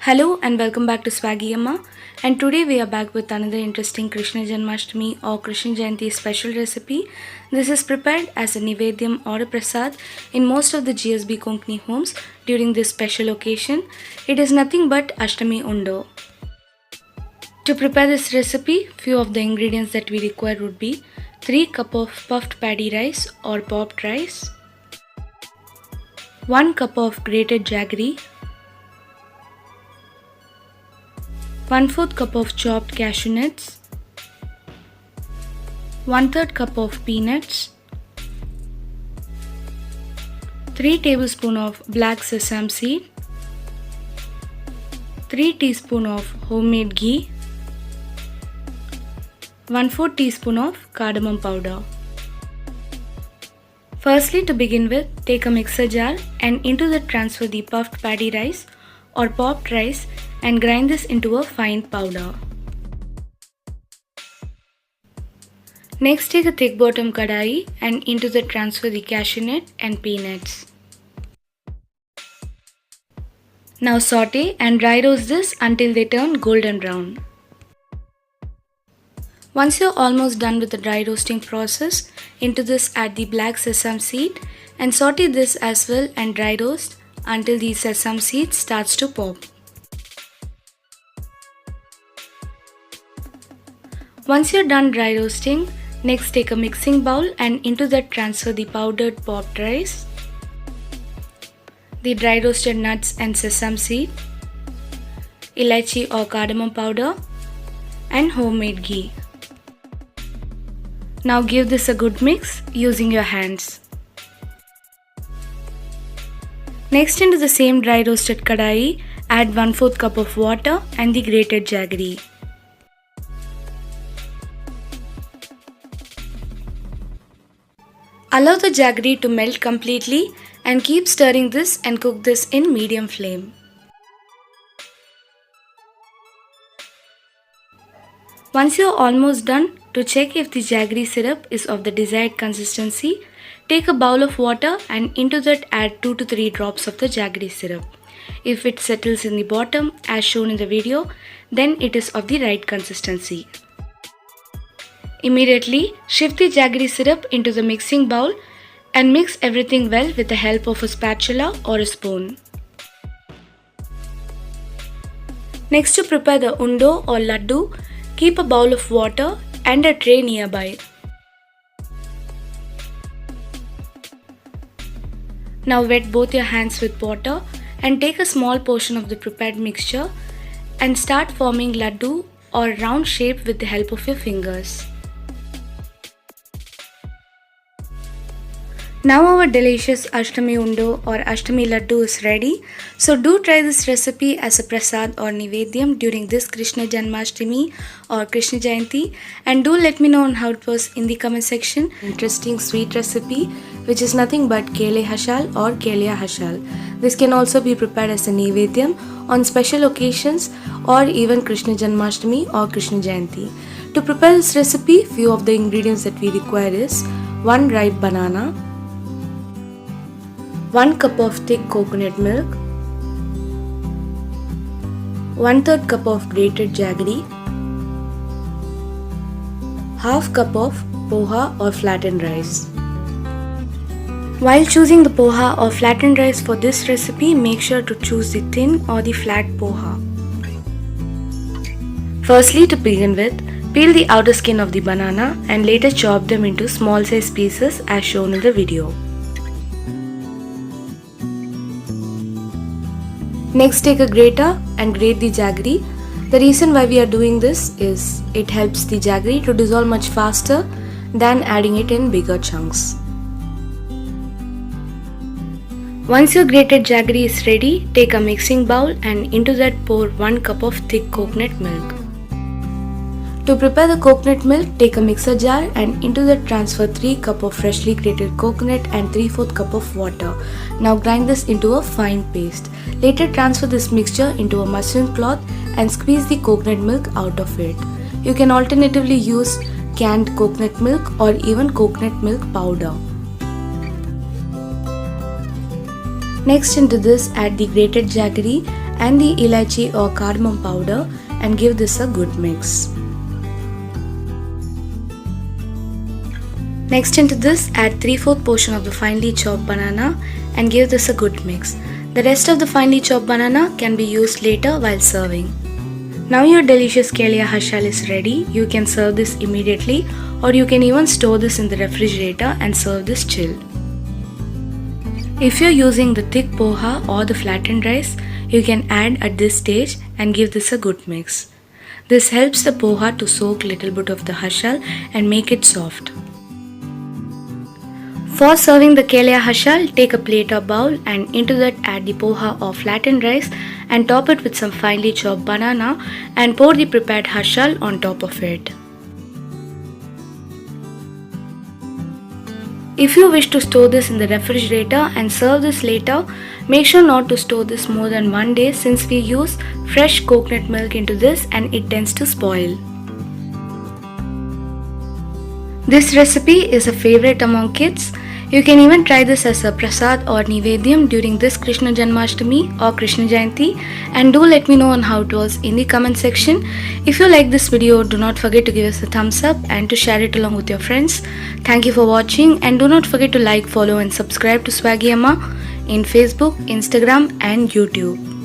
Hello and welcome back to Swaggy Amma, and today we are back with another interesting Krishna Janmashtami or Krishna Jayanthi special recipe. This is prepared as a neivedhyam or a prasadh in most of the GSB Konkani homes during this special occasion. It is nothing but Ashtami Unde. To prepare this recipe, few of the ingredients that we require would be 3 cup of puffed paddy rice or popped rice, 1 cup of grated jaggery, 1/4 cup of chopped cashew nuts, 1/3 cup of peanuts, 3 tablespoons of black sesame seed, 3 teaspoons of homemade ghee, 1/4 teaspoon of cardamom powder. Firstly, to begin with, take a mixer jar and into that transfer the puffed paddy rice or popped rice and grind this into a fine powder. Next, take a thick bottom kadai and into that transfer the cashew nut and peanuts. Now saute and dry roast this until they turn golden brown. Once you're almost done with the dry roasting process, into this add the black sesame seed and saute this as well and dry roast until the sesame seed starts to pop. Once you're done dry roasting, next take a mixing bowl and into that transfer the powdered popped rice, the dry roasted nuts and sesame seed, elaichi or cardamom powder, and homemade ghee. Now give this a good mix using your hands. Next, into the same dry roasted kadai, add 1/4 cup of water and the grated jaggery. Allow the jaggery to melt completely and keep stirring this and cook this in medium flame. Once you are almost done, to check if the jaggery syrup is of the desired consistency, take a bowl of water and into that add 2 to 3 drops of the jaggery syrup. If it settles in the bottom as shown in the video, then it is of the right consistency. Immediately shift the jaggery syrup into the mixing bowl and mix everything well with the help of a spatula or a spoon. Next, to prepare the unde or laddu, keep a bowl of water and a tray nearby. Now wet both your hands with water and take a small portion of the prepared mixture and start forming laddu or round shape with the help of your fingers. Now our delicious Ashtami Unde or Ashtami Laddu is ready. So do try this recipe as a prasadh or neivedhyam during this Krishna Janmashtami or Krishna Jayanthi, and do let me know on how it was in the comment section. Interesting sweet recipe which is nothing but Kele Hashale or Kelya Hashale. This can also be prepared as a neivedhyam on special occasions or even Krishna Janmashtami or Krishna Jayanthi. To prepare this recipe, few of the ingredients that we require is 1 ripe banana, 1 cup of thick coconut milk, 1/3 cup of grated jaggery, half cup of poha or flattened rice. While choosing the poha or flattened rice for this recipe, make sure to choose the thin or the flat poha. Firstly, to begin with, peel the outer skin of the banana and later chop them into small size pieces as shown in the video. Next, take a grater and grate the jaggery. The reason why we are doing this is it helps the jaggery to dissolve much faster than adding it in bigger chunks. Once your grated jaggery is ready, take a mixing bowl and into that pour 1 cup of thick coconut milk. To prepare the coconut milk, take a mixer jar and into that transfer 3 cup of freshly grated coconut and 3/4 cup of water. Now grind this into a fine paste. Later transfer this mixture into a muslin cloth and squeeze the coconut milk out of it. You can alternatively use canned coconut milk or even coconut milk powder. Next, into this add the grated jaggery and the elaichi or cardamom powder and give this a good mix. Next into this, add 3/4 portion of the finely chopped banana and give this a good mix. The rest of the finely chopped banana can be used later while serving. Now your delicious Kelya Hashale is ready. You can serve this immediately or you can even store this in the refrigerator and serve this chilled. If you're using the thick poha or the flattened rice, you can add at this stage and give this a good mix. This helps the poha to soak little bit of the hashal and make it soft. For serving the Kelya Hashale, take a plate or bowl and into that add the poha or flattened rice and top it with some finely chopped banana and pour the prepared hashale on top of it. If you wish to store this in the refrigerator and serve this later, make sure not to store this more than 1 day since we use fresh coconut milk into this and it tends to spoil. This recipe is a favorite among kids. You can even try this as a prasadh or neivedhyam during this Krishna Janmashtami or Krishnajayanthi, and do let me know on how it was in the comment section. If you like this video, do not forget to give us a thumbs up and to share it along with your friends. Thank you for watching and do not forget to like, follow and subscribe to Swaggy Amma in Facebook, Instagram and YouTube.